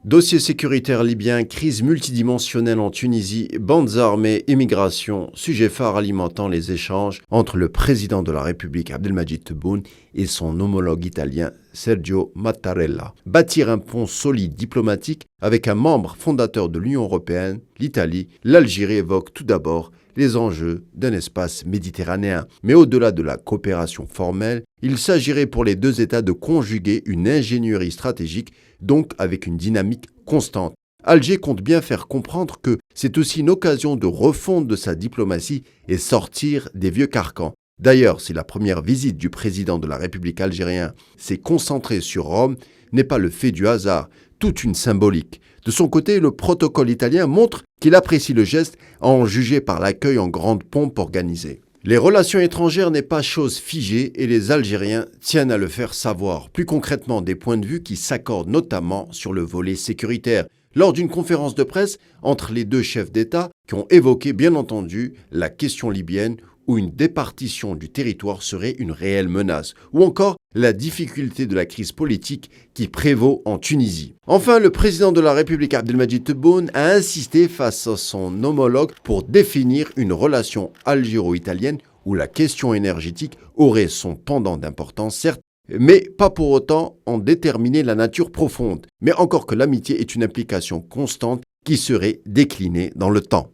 Dossier sécuritaire libyen, crise multidimensionnelle en Tunisie, bandes armées, immigration, sujet phare alimentant les échanges entre le président de la République Abdelmadjid Tebboune et son homologue italien Sergio Mattarella. Bâtir un pont solide diplomatique avec un membre fondateur de l'Union européenne, l'Italie, l'Algérie évoque tout d'abord les enjeux d'un espace méditerranéen. Mais au-delà de la coopération formelle, il s'agirait pour les deux États de conjuguer une ingénierie stratégique, donc avec une dynamique constante. Alger compte bien faire comprendre que c'est aussi une occasion de refondre de sa diplomatie et sortir des vieux carcans. D'ailleurs, si la première visite du président de la République algérienne s'est concentrée sur Rome, n'est pas le fait du hasard, toute une symbolique. De son côté, le protocole italien montre qu'il apprécie le geste, à en juger par l'accueil en grande pompe organisée. Les relations étrangères n'est pas chose figée et les Algériens tiennent à le faire savoir. Plus concrètement, des points de vue qui s'accordent notamment sur le volet sécuritaire. Lors d'une conférence de presse entre les deux chefs d'État qui ont évoqué bien entendu la question libyenne où une départition du territoire serait une réelle menace, ou encore la difficulté de la crise politique qui prévaut en Tunisie. Enfin, le président de la République Abdelmadjid Tebboune a insisté face à son homologue pour définir une relation algéro-italienne où la question énergétique aurait son pendant d'importance, certes, mais pas pour autant en déterminer la nature profonde, mais encore que l'amitié est une implication constante qui serait déclinée dans le temps.